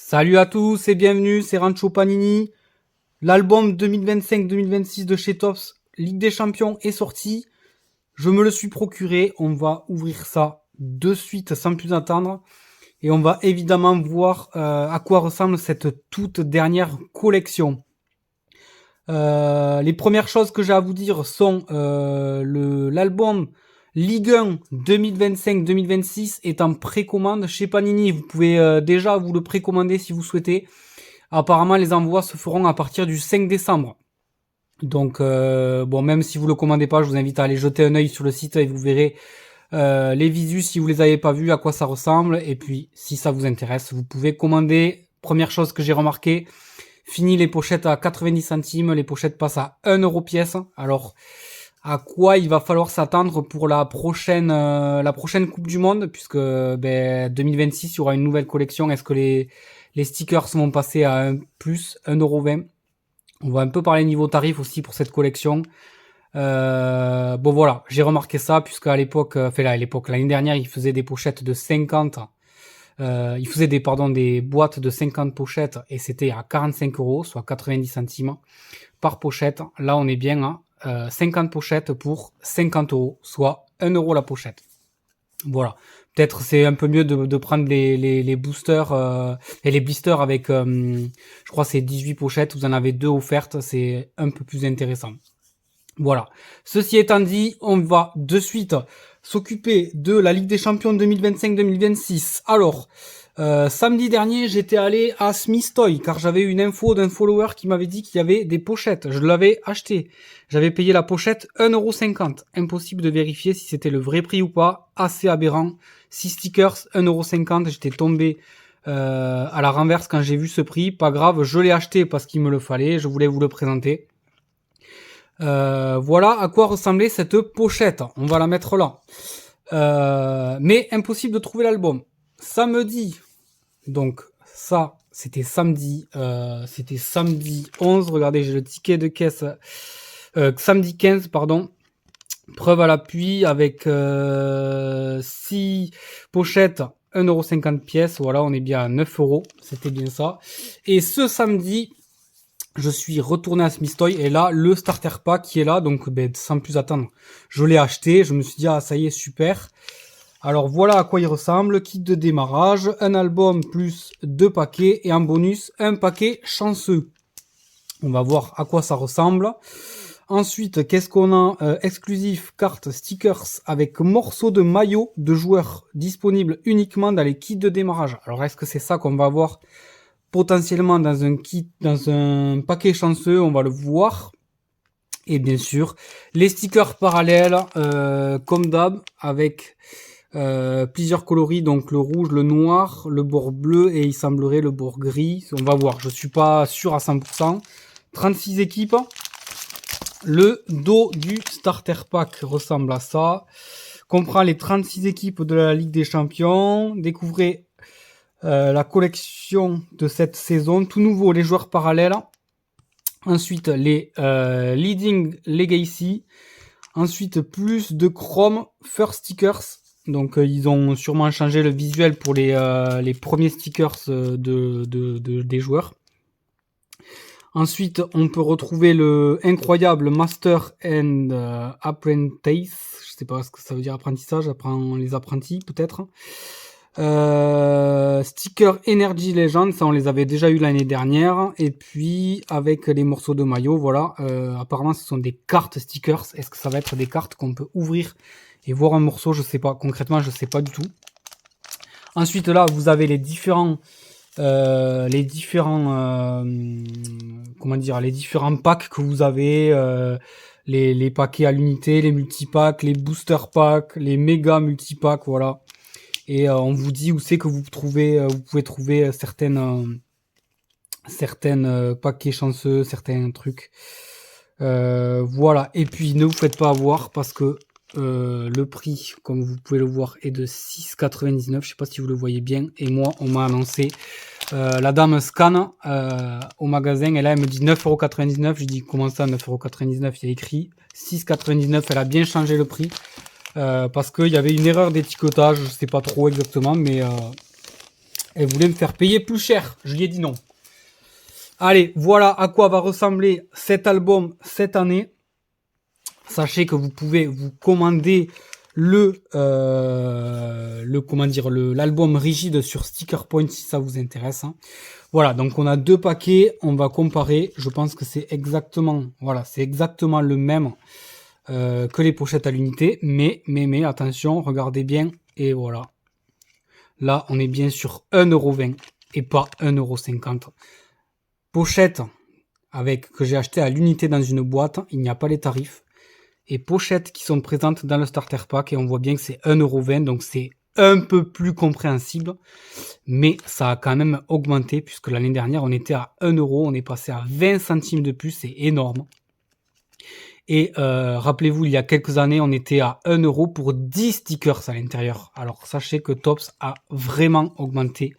Salut à tous et bienvenue, c'est Rancho Panini. L'album 2025-2026 de chez Topps, Ligue des Champions, est sorti. Je me le suis procuré, on va ouvrir ça de suite sans plus attendre. Et on va évidemment voir à quoi ressemble cette toute dernière collection. Les premières choses que j'ai à vous dire sont l'album Ligue 1 2025-2026 est en précommande chez Panini. Vous pouvez déjà vous le précommander si vous souhaitez. Apparemment, les envois se feront à partir du 5 décembre. Donc, bon, même si vous le commandez pas, je vous invite à aller jeter un œil sur le site et vous verrez les visus si vous les avez pas vus, à quoi ça ressemble. Et puis, si ça vous intéresse, vous pouvez commander. Première chose que j'ai remarqué, fini les pochettes à 90 centimes, les pochettes passent à 1 euro pièce. Alors, à quoi il va falloir s'attendre pour la prochaine Coupe du Monde, puisque 2026, il y aura une nouvelle collection. Est-ce que les stickers vont passer à plus 1,20 €? On va un peu parler niveau tarif aussi pour cette collection. Bon voilà, j'ai remarqué ça, puisque à l'époque, l'année dernière, ils faisaient des pochettes de 50. Ils faisaient des boîtes de 50 pochettes et c'était à 45 €, soit 90 centimes par pochette. Là, on est bien à 50 pochettes pour 50 €, soit 1 € la pochette. Voilà. Peut-être c'est un peu mieux de prendre les boosters et les blisters avec, je crois c'est 18 pochettes, vous en avez 2 offertes, c'est un peu plus intéressant. Voilà. Ceci étant dit, on va de suite s'occuper de la Ligue des Champions 2025-2026. Alors, samedi dernier, j'étais allé à Smith Toy car j'avais une info d'un follower qui m'avait dit qu'il y avait des pochettes. Je l'avais acheté. J'avais payé la pochette 1,50 €. Impossible de vérifier si c'était le vrai prix ou pas. Assez aberrant. 6 stickers, 1,50 €. J'étais tombé à la renverse quand j'ai vu ce prix. Pas grave, je l'ai acheté parce qu'il me le fallait. Je voulais vous le présenter. Voilà à quoi ressemblait cette pochette. On va la mettre là. Mais impossible de trouver l'album. Samedi, donc ça, c'était samedi 11. Regardez, j'ai le ticket de caisse. Samedi 15, pardon. Preuve à l'appui avec 6 pochettes, 1,50 € pièce. Voilà, on est bien à 9 €. C'était bien ça. Et ce samedi, je suis retourné à Smith Toy et là, le starter pack qui est là, donc sans plus attendre, je l'ai acheté. Je me suis dit, ah ça y est, super. Alors voilà à quoi il ressemble. Kit de démarrage, un album plus 2 paquets et en bonus, un paquet chanceux. On va voir à quoi ça ressemble. Ensuite, qu'est-ce qu'on a? Exclusif, carte, stickers avec morceaux de maillot de joueurs disponibles uniquement dans les kits de démarrage. Alors est-ce que c'est ça qu'on va voir potentiellement dans un kit, dans un paquet chanceux? On va le voir. Et bien sûr, les stickers parallèles, comme d'hab, avec plusieurs coloris, donc le rouge, le noir, le bord bleu et il semblerait le bord gris. On va voir, je suis pas sûr à 100%. 36 équipes. Le dos du starter pack ressemble à ça. Comprend les 36 équipes de la Ligue des Champions. Découvrez la collection de cette saison. Tout nouveau, les joueurs parallèles. Ensuite, les Leading Legacy. Ensuite, plus de Chrome First Stickers. Donc, ils ont sûrement changé le visuel pour les premiers stickers des joueurs. Ensuite, on peut retrouver le incroyable Master and Apprentice. Je sais pas ce que ça veut dire, apprentissage, apprend les apprentis peut-être. Sticker Energy Legend, ça on les avait déjà eu l'année dernière. Et puis avec les morceaux de maillot, voilà. Apparemment, ce sont des cartes stickers. Est-ce que ça va être des cartes qu'on peut ouvrir et voir un morceau? Je sais pas. Concrètement, je sais pas du tout. Ensuite, là, vous avez les différents packs que vous avez, les paquets à l'unité, les multipacks, les booster packs, les méga multipacks, voilà. Et on vous dit où c'est que vous pouvez trouver certaines paquets chanceux, certains trucs. Voilà. Et puis ne vous faites pas avoir parce que le prix, comme vous pouvez le voir, est de 6,99 €. Je sais pas si vous le voyez bien. Et moi, on m'a annoncé, la dame scanne au magasin et là, elle me dit 9,99 €. Je dis comment ça, 9,99 €? Il y a écrit 6,99 €. Elle a bien changé le prix parce qu'il y avait une erreur d'étiquetage. Je sais pas trop exactement, mais Elle voulait me faire payer plus cher. Je lui ai dit non. Allez, voilà à quoi va ressembler cet album cette année. Sachez que vous pouvez vous commander l'album rigide sur Sticker Point si ça vous intéresse. Hein. Voilà, donc on a 2 paquets, on va comparer. Je pense que c'est exactement le même que les pochettes à l'unité, mais attention, regardez bien et voilà. Là, on est bien sur 1,20€ et pas 1,50€. Pochette que j'ai acheté à l'unité dans une boîte, il n'y a pas les tarifs. Et pochettes qui sont présentes dans le starter pack et on voit bien que c'est 1,20€, donc c'est un peu plus compréhensible, mais ça a quand même augmenté puisque l'année dernière on était à 1€, on est passé à 20 centimes de plus, c'est énorme. Et rappelez-vous, il y a quelques années, on était à 1€ pour 10 stickers à l'intérieur. Alors sachez que Topps a vraiment augmenté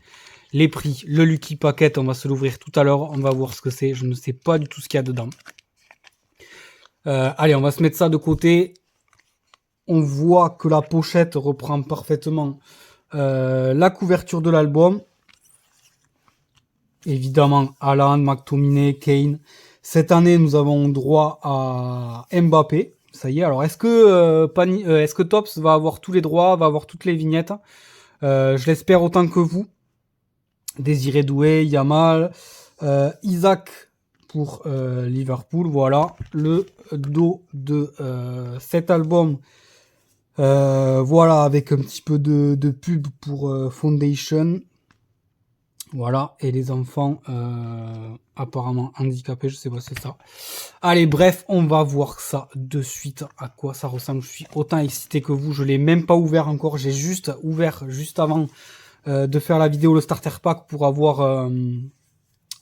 les prix. Le Lucky Packet, on va se l'ouvrir tout à l'heure, on va voir ce que c'est, je ne sais pas du tout ce qu'il y a dedans. Allez, on va se mettre ça de côté. On voit que la pochette reprend parfaitement la couverture de l'album. Évidemment, Haaland, McTominay, Kane. Cette année, nous avons droit à Mbappé. Ça y est. Alors, est-ce que Topps va avoir tous les droits, va avoir toutes les vignettes? Je l'espère autant que vous. Désiré Doué, Yamal, Isaac pour Liverpool. Voilà le dos de cet album. Voilà, avec un petit peu de pub pour Foundation. Voilà, et les enfants apparemment handicapés, je sais pas si c'est ça. Allez, bref, on va voir ça de suite, à quoi ça ressemble. Je suis autant excité que vous, je l'ai même pas ouvert encore, j'ai juste ouvert juste avant de faire la vidéo, le starter pack, pour avoir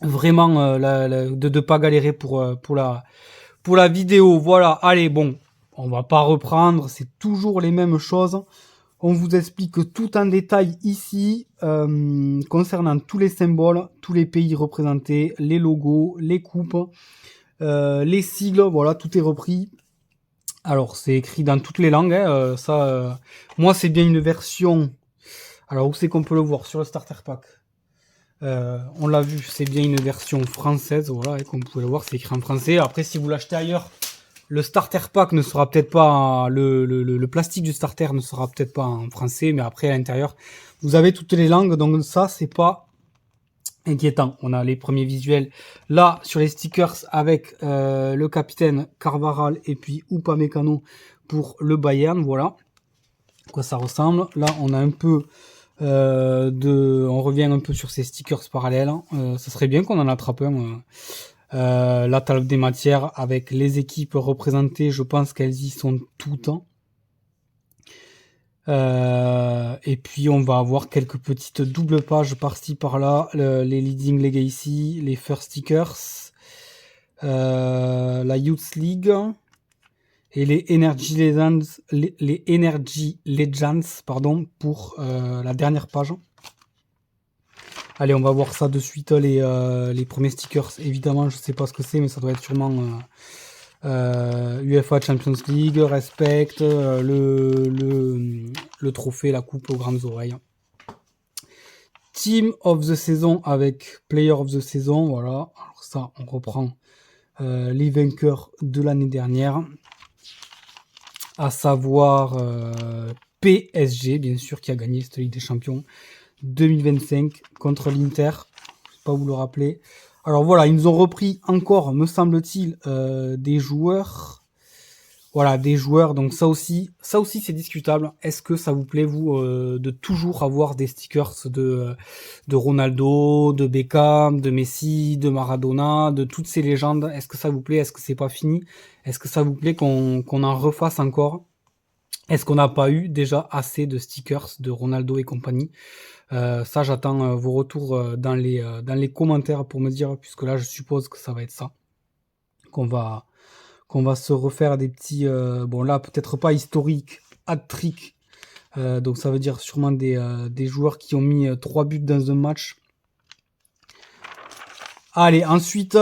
vraiment de pas galérer pour la vidéo. Voilà, allez, bon, on va pas reprendre, c'est toujours les mêmes choses. On vous explique tout en détail ici, concernant tous les symboles, tous les pays représentés, les logos, les coupes, les sigles, voilà, tout est repris. Alors, c'est écrit dans toutes les langues, hein, moi, c'est bien une version... Alors, où c'est qu'on peut le voir? Sur le starter pack. On l'a vu, c'est bien une version française, voilà, et comme vous pouvez le voir, c'est écrit en français. Après, si vous l'achetez ailleurs, le starter pack ne sera peut-être pas, le plastique du starter ne sera peut-être pas en français, mais après, à l'intérieur, vous avez toutes les langues, donc ça, c'est pas inquiétant. On a les premiers visuels là sur les stickers avec le capitaine Carvajal et puis Upamecano pour le Bayern, voilà à quoi ça ressemble. Là, on a un peu on revient un peu sur ces stickers parallèles. Ça serait bien qu'on en attrape un. La table des matières avec les équipes représentées, je pense qu'elles y sont tout le temps. Et puis on va avoir quelques petites doubles pages par-ci par-là, les Leading Legacy, les First Stickers, la Youth League et les Energy Legends, pardon, pour la dernière page. Allez, on va voir ça de suite, les premiers stickers. Évidemment, je sais pas ce que c'est, mais ça doit être sûrement UEFA Champions League, Respect, le trophée, la coupe aux grandes oreilles. Team of the Season avec Player of the Season, voilà. Alors ça, on reprend les vainqueurs de l'année dernière, à savoir PSG, bien sûr, qui a gagné cette Ligue des Champions 2025 contre l'Inter, je sais pas vous le rappeler. Alors voilà, ils nous ont repris encore, me semble-t-il, des joueurs. Voilà, des joueurs, donc ça aussi c'est discutable. Est-ce que ça vous plaît, vous, de toujours avoir des stickers de Ronaldo, de Beckham, de Messi, de Maradona, de toutes ces légendes? Est-ce que ça vous plaît? Est-ce que c'est pas fini? Est-ce que ça vous plaît qu'on en refasse encore? Est-ce qu'on n'a pas eu déjà assez de stickers de Ronaldo et compagnie? Ça, j'attends vos retours dans les commentaires pour me dire, puisque là, je suppose que ça va être ça. Qu'on va se refaire des petits... bon, là, peut-être pas historique, hat-trick. Donc, ça veut dire sûrement des joueurs qui ont mis 3 buts dans un match. Allez, ensuite,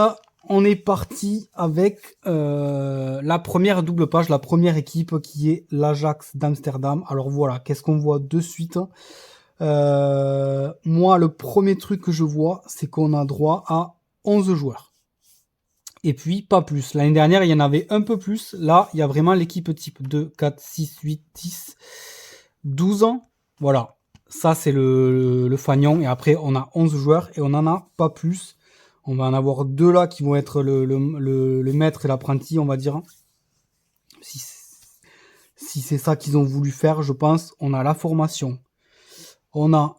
on est parti avec la première double page, la première équipe qui est l'Ajax d'Amsterdam. Alors voilà, qu'est-ce qu'on voit de suite? Moi, le premier truc que je vois, c'est qu'on a droit à 11 joueurs. Et puis, pas plus. L'année dernière, il y en avait un peu plus. Là, il y a vraiment l'équipe type 2, 4, 6, 8, 10, 12 ans. Voilà. Ça, c'est le fanion. Et après, on a 11 joueurs et on n'en a pas plus. On va en avoir 2 là qui vont être le maître et l'apprenti, on va dire. Si c'est ça qu'ils ont voulu faire, je pense. On a la formation. On a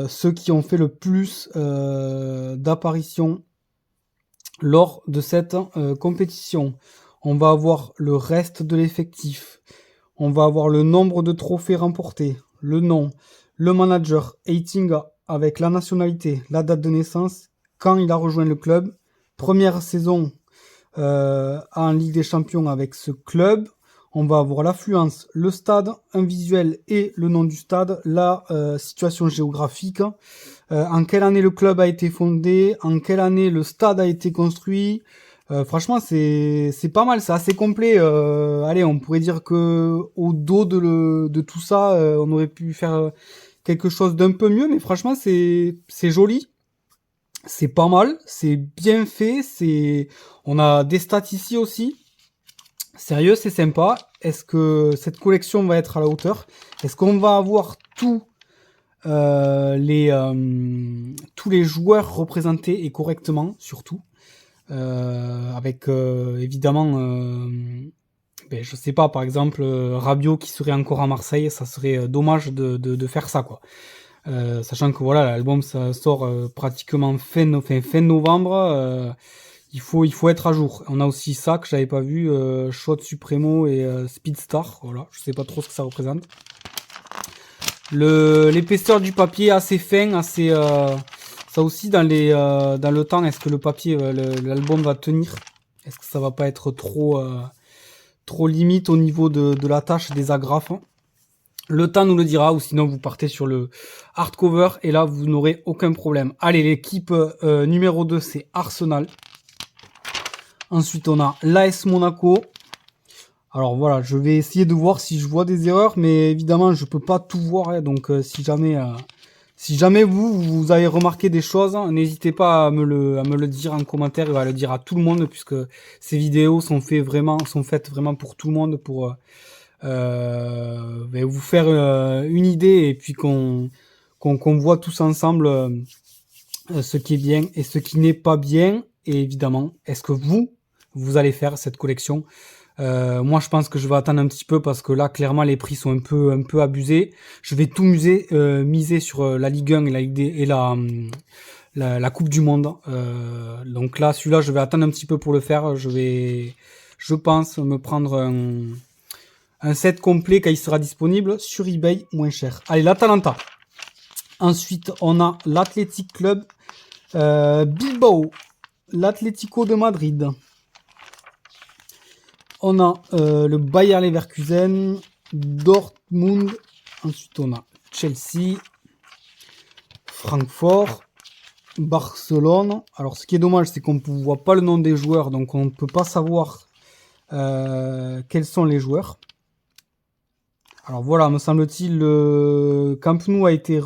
ceux qui ont fait le plus d'apparitions lors de cette compétition. On va avoir le reste de l'effectif. On va avoir le nombre de trophées remportés, le nom, le manager, Eitinga avec la nationalité, la date de naissance, quand il a rejoint le club, première saison en Ligue des Champions avec ce club. On va avoir l'affluence, le stade, un visuel et le nom du stade, la situation géographique, en quelle année le club a été fondé, en quelle année le stade a été construit. Franchement, c'est pas mal, c'est assez complet. Allez, on pourrait dire que au dos de tout ça, on aurait pu faire quelque chose d'un peu mieux, mais franchement, c'est joli. C'est pas mal, c'est bien fait, on a des stats ici aussi. Sérieux, c'est sympa. Est-ce que cette collection va être à la hauteur? Est-ce qu'on va avoir tous les joueurs représentés et correctement, surtout, avec évidemment, je sais pas, par exemple, Rabiot qui serait encore à Marseille, ça serait dommage de faire ça, quoi. Sachant que voilà, l'album ça sort pratiquement fin novembre. Il faut être à jour. On a aussi ça que j'avais pas vu, Shot Supremo et Speedstar. Voilà, je sais pas trop ce que ça représente. L'épaisseur du papier assez fin, assez ça aussi dans le temps. Est-ce que le papier, l'album va tenir? Est-ce que ça va pas être trop limite au niveau de la tâche des agrafes? Le temps nous le dira, ou sinon vous partez sur le hardcover et là vous n'aurez aucun problème. Allez, l'équipe numéro 2 c'est Arsenal. Ensuite on a l'AS Monaco. Alors voilà, je vais essayer de voir si je vois des erreurs, mais évidemment je peux pas tout voir, hein, donc si jamais vous avez remarqué des choses, hein, n'hésitez pas à me le dire en commentaire et à le dire à tout le monde, puisque ces vidéos sont faites vraiment pour tout le monde, pour vous faire une idée et puis qu'on voit tous ensemble ce qui est bien et ce qui n'est pas bien. Et évidemment, est-ce que vous allez faire cette collection? Moi, je pense que je vais attendre un petit peu parce que là, clairement, les prix sont un peu abusés. Je vais tout miser sur la Ligue 1 et la Ligue des, et la Coupe du Monde. Donc là, celui-là, je vais attendre un petit peu pour le faire. Je pense me prendre un set complet quand il sera disponible sur eBay moins cher. Allez, l'Atalanta. Ensuite, on a l'Athletic Club Bilbao, l'Atlético de Madrid. On a le Bayer Leverkusen, Dortmund. Ensuite, on a Chelsea, Francfort, Barcelone. Alors, ce qui est dommage, c'est qu'on ne voit pas le nom des joueurs, donc on ne peut pas savoir quels sont les joueurs. Alors voilà, me semble-t-il, le Camp Nou a été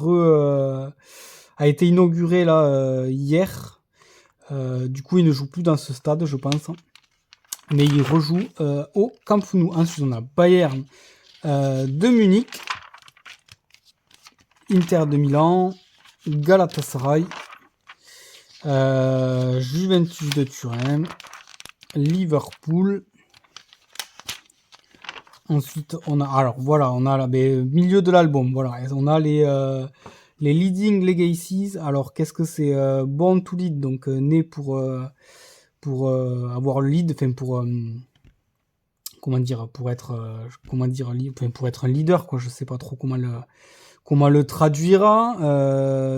inauguré là hier. Du coup, il ne joue plus dans ce stade, je pense. Mais il rejoue au Camp Nou. Ensuite, on a Bayern de Munich, Inter de Milan, Galatasaray, Juventus de Turin, Liverpool. Ensuite, on a milieu de l'album, voilà, on a les Leading Legacies. Alors, qu'est-ce que c'est? Born to Lead, donc né pour avoir le lead, enfin pour pour être un leader, quoi. Je sais pas trop comment le traduire.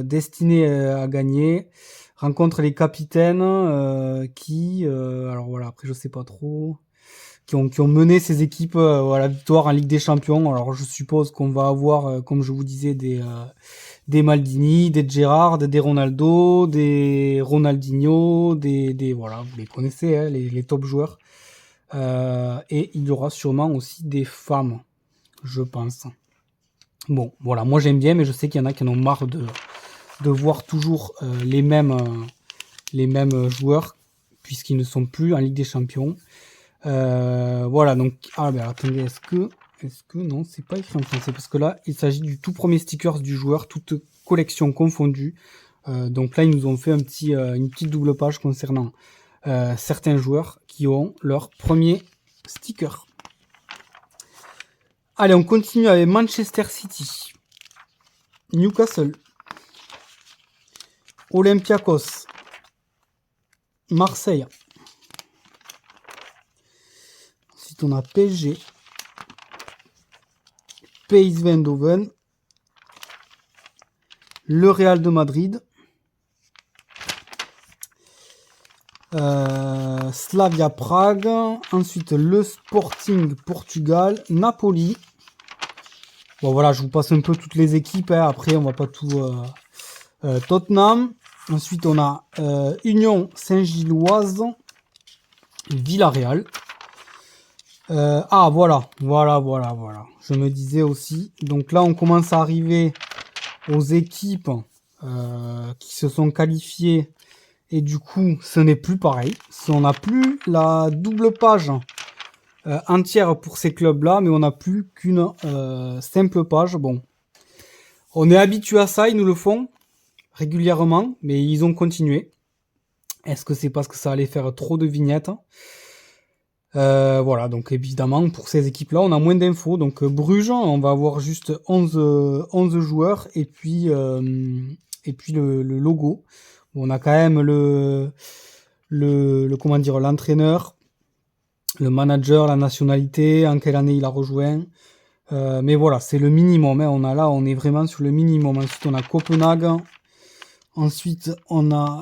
Destiné à gagner, rencontre les capitaines alors voilà, après je sais pas trop. Qui ont mené ces équipes à la victoire en Ligue des Champions. Alors je suppose qu'on va avoir, comme je vous disais, des Maldini, des Gerrard, des Ronaldo, des Ronaldinho, voilà, vous les connaissez, hein, les top joueurs. Et il y aura sûrement aussi des femmes, je pense. Bon, voilà, moi j'aime bien, mais je sais qu'il y en a qui en ont marre de voir toujours les mêmes joueurs, puisqu'ils ne sont plus en Ligue des Champions. Voilà, donc, ah ben attendez, est-ce que, non, c'est pas écrit en français, parce que là, il s'agit du tout premier stickers du joueur, toute collection confondue. Donc là, ils nous ont fait une petite double page concernant certains joueurs qui ont leur premier sticker. Allez, on continue avec Manchester City, Newcastle, Olympiakos, Marseille. Ensuite, on a PSG, PSV Eindhoven, le Real de Madrid, Slavia Prague, ensuite le Sporting Portugal, Napoli. Bon voilà, je vous passe un peu toutes les équipes, hein. Après on va pas tout... Tottenham, ensuite on a Union Saint-Gilloise, Villarreal. Voilà, je me disais aussi, donc là on commence à arriver aux équipes qui se sont qualifiées. Et du coup, ce n'est plus pareil. On n'a plus la double page entière pour ces clubs-là, mais on n'a plus qu'une simple page. Bon, on est habitué à ça, ils nous le font régulièrement, mais ils ont continué. Est-ce que c'est parce que ça allait faire trop de vignettes? Voilà, donc évidemment, pour ces équipes-là, on a moins d'infos. Donc Bruges, on va avoir juste 11 joueurs, et puis le logo. On a quand même comment dire, l'entraîneur, le manager, la nationalité, en quelle année il a rejoint. Mais voilà, c'est le minimum. Hein. On est vraiment sur le minimum. Ensuite, on a Copenhague. Ensuite, on a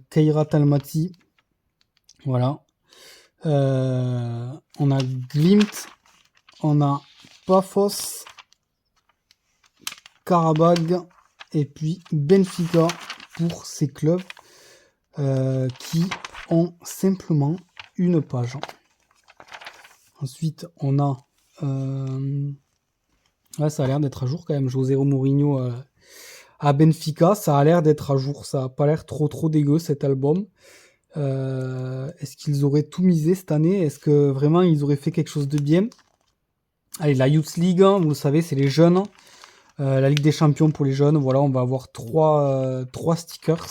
Kairat Almaty. Voilà. On a Glimt. On a Paphos, Karabag. Et puis Benfica pour ces clubs qui ont simplement une page. Ensuite, on a... ça a l'air d'être à jour quand même. José Mourinho à Benfica, ça a l'air d'être à jour. Ça n'a pas l'air trop dégueu cet album. Est-ce qu'ils auraient tout misé cette année? Est-ce que vraiment ils auraient fait quelque chose de bien? Allez, la Youth League, hein, vous le savez, c'est les jeunes. La Ligue des Champions pour les jeunes, voilà, on va avoir trois stickers.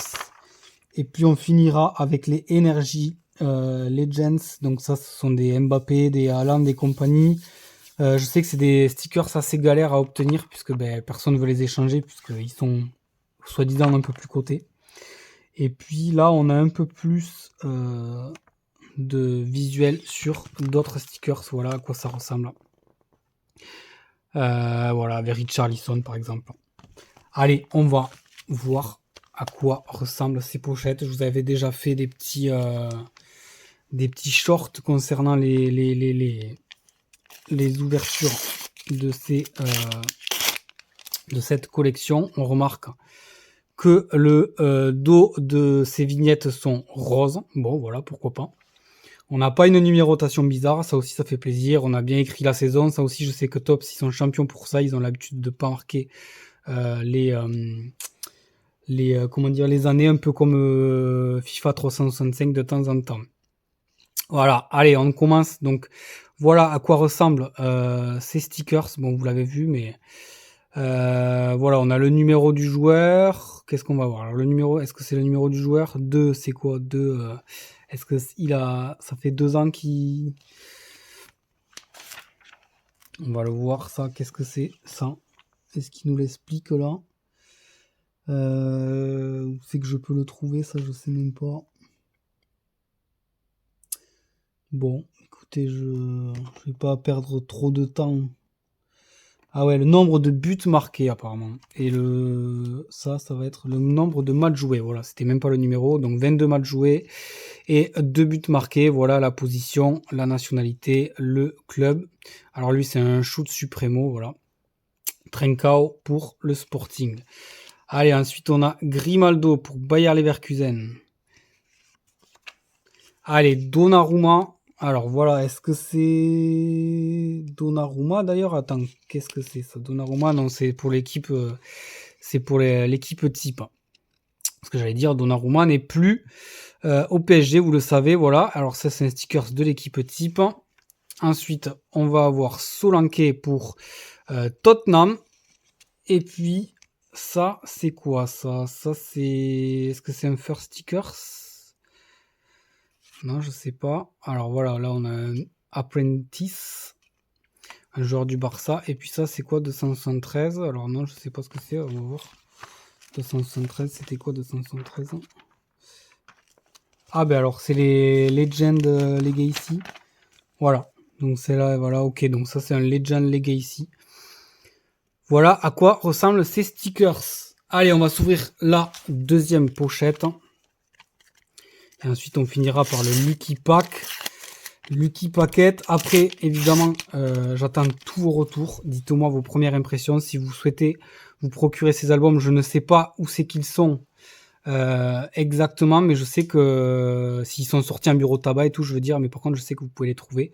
Et puis on finira avec les Energy Legends. Donc ça, ce sont des Mbappé, des Haaland et compagnie. Je sais que c'est des stickers assez galères à obtenir, puisque personne ne veut les échanger, puisqu'ils sont soi-disant un peu plus cotés. Et puis là, on a un peu plus de visuel sur d'autres stickers. Voilà à quoi ça ressemble. Voilà, avec Richarlison par exemple. Allez, on va voir à quoi ressemblent ces pochettes. Je vous avais déjà fait des petits shorts concernant les ouvertures de cette collection. On remarque que le dos de ces vignettes sont roses. Bon, voilà, pourquoi pas. On n'a pas une numérotation bizarre, ça aussi ça fait plaisir. On a bien écrit la saison, ça aussi je sais que Tops, ils sont champions pour ça. Ils ont l'habitude de pas marquer les années, un peu comme FIFA 365 de temps en temps. Voilà, allez, on commence. Donc voilà à quoi ressemblent ces stickers. Bon, vous l'avez vu, mais voilà, on a le numéro du joueur. Qu'est-ce qu'on va voir? Alors, le numéro, est-ce que c'est le numéro du joueur? 2, c'est quoi? 2, est-ce que ça fait 2 ans qu'il... On va le voir, ça. Qu'est-ce que c'est, ça? Est-ce qu'il nous l'explique, là? C'est que je peux le trouver, ça, je sais même pas. Bon, écoutez, je vais pas perdre trop de temps. Ah ouais, le nombre de buts marqués apparemment. Et ça va être le nombre de matchs joués. Voilà, c'était même pas le numéro. Donc 22 matchs joués et 2 buts marqués. Voilà la position, la nationalité, le club. Alors lui, c'est un shoot supremo, voilà. Trincao pour le Sporting. Allez, ensuite on a Grimaldo pour Bayer Leverkusen. Allez, Donnarumma. Alors voilà, est-ce que c'est Donnarumma d'ailleurs? Attends, qu'est-ce que c'est ça? Donnarumma, non, c'est pour l'équipe, c'est pour l'équipe type. Parce que j'allais dire, Donnarumma n'est plus au PSG, vous le savez, voilà. Alors ça, c'est un sticker de l'équipe type. Ensuite, on va avoir Solanke pour Tottenham. Et puis, ça, c'est quoi ça? Ça, c'est... Est-ce que c'est un first stickers? Non, je sais pas. Alors voilà, là, on a un Apprentice, un joueur du Barça. Et puis ça, c'est quoi, 273? Alors non, je sais pas ce que c'est, on va voir. 273, c'était quoi 273? Ah ben alors, c'est les Legend Legacy. Voilà. Donc c'est là, voilà, ok. Donc ça, c'est un Legend Legacy. Voilà à quoi ressemblent ces stickers. Allez, on va s'ouvrir la deuxième pochette. Et ensuite, on finira par le Lucky Pack. Lucky Packet. Après, évidemment, j'attends tous vos retours. Dites-moi vos premières impressions. Si vous souhaitez vous procurer ces albums, je ne sais pas où c'est qu'ils sont exactement, mais je sais que s'ils sont sortis en bureau de tabac et tout, je veux dire, mais par contre, je sais que vous pouvez les trouver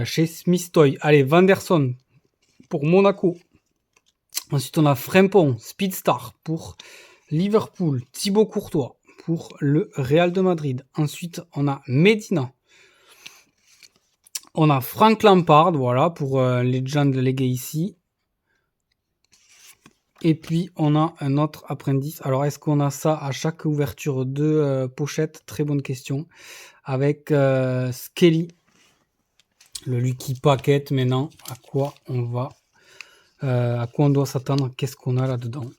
chez Smith Toy. Allez, Vanderson pour Monaco. Ensuite, on a Frimpong, Speedstar pour Liverpool. Thibaut Courtois pour le Real de Madrid. Ensuite, on a Medina. On a Frank Lampard, voilà, pour Legend Legacy. Et puis, on a un autre apprentice. Alors, est-ce qu'on a ça à chaque ouverture de pochette? Très bonne question. Avec Skelly, le Lucky Packet. Maintenant, à quoi on va... à quoi on doit s'attendre? Qu'est-ce qu'on a là-dedans?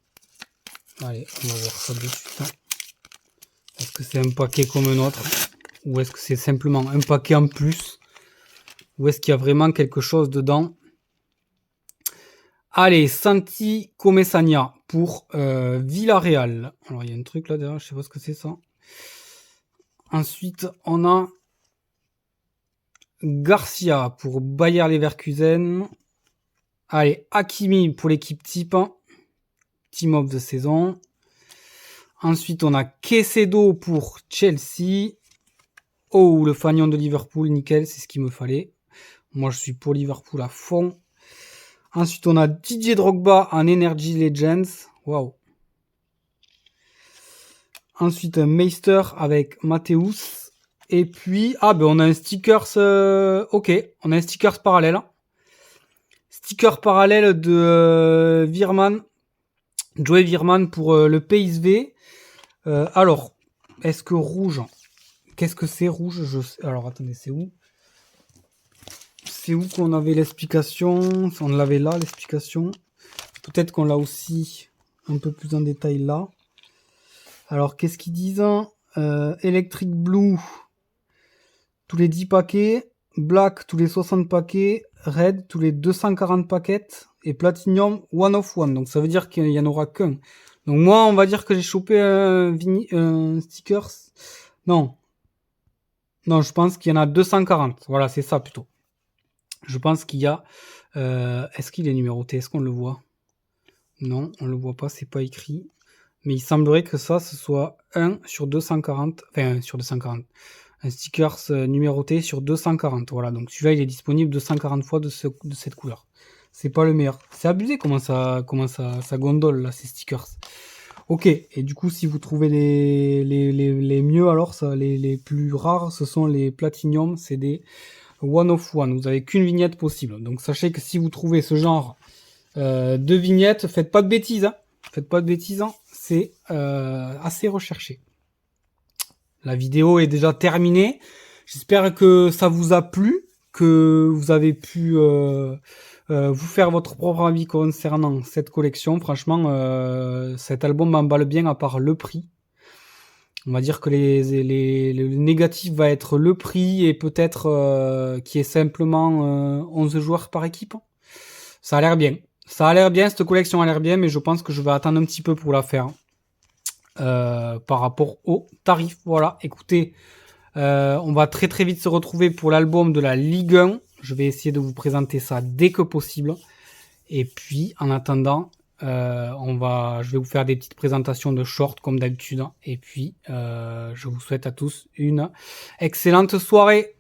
Allez, on va voir ça de suite. Hein. Est-ce que c'est un paquet comme un autre? Ou est-ce que c'est simplement un paquet en plus? Ou est-ce qu'il y a vraiment quelque chose dedans? Allez, Santi Comesania pour Villarreal. Alors, il y a un truc là derrière, je sais pas ce que c'est ça. Ensuite, on a Garcia pour Bayer Leverkusen. Allez, Hakimi pour l'équipe type. Team of the saison. Ensuite, on a Caicedo pour Chelsea. Oh, le fanion de Liverpool, nickel, c'est ce qu'il me fallait. Moi, je suis pour Liverpool à fond. Ensuite, on a Didier Drogba en Energy Legends. Waouh. Ensuite, un Meister avec Matthäus. Et puis, ah ben on a un stickers... ok, on a un stickers parallèle. Sticker parallèle de Virman. Joey Virman pour le PSV. Alors, est-ce que rouge... Qu'est-ce que c'est rouge? Alors, attendez, c'est où? C'est où qu'on avait l'explication? On l'avait là, l'explication. Peut-être qu'on l'a aussi un peu plus en détail là. Alors, qu'est-ce qu'ils disent? Electric Blue, tous les 10 paquets. Black, tous les 60 paquets. Red, tous les 240 paquets. Et Platinum, one of one. Donc, ça veut dire qu'il n'y en aura qu'un. Donc, moi, on va dire que j'ai chopé un stickers. Non. Non, je pense qu'il y en a 240. Voilà, c'est ça plutôt. Je pense qu'il y a... est-ce qu'il est numéroté? Est-ce qu'on le voit? Non, on le voit pas, c'est pas écrit. Mais il semblerait que ça, ce soit 1 sur 240. Enfin, 1 sur 240. Un stickers numéroté sur 240. Voilà, donc celui-là, il est disponible 240 fois de cette couleur. C'est pas le meilleur. C'est abusé comment ça gondole, là, ces stickers. Ok, et du coup, si vous trouvez les mieux, alors, ça, les plus rares, ce sont les Platinum, c'est des one of one. Vous avez qu'une vignette possible. Donc, sachez que si vous trouvez ce genre de vignettes, faites pas de bêtises. Hein. Faites pas de bêtises. Hein. C'est assez recherché. La vidéo est déjà terminée. J'espère que ça vous a plu, que vous avez pu vous faire votre propre avis concernant cette collection. Franchement, cet album m'emballe bien à part le prix. On va dire que le négatif va être le prix et peut-être qui est simplement 11 joueurs par équipe. Ça a l'air bien. Ça a l'air bien, cette collection a l'air bien, mais je pense que je vais attendre un petit peu pour la faire. Par rapport au tarif. Voilà, écoutez, on va très très vite se retrouver pour l'album de la Ligue 1. Je vais essayer de vous présenter ça dès que possible. Et puis, en attendant, je vais vous faire des petites présentations de shorts comme d'habitude. Et puis, je vous souhaite à tous une excellente soirée.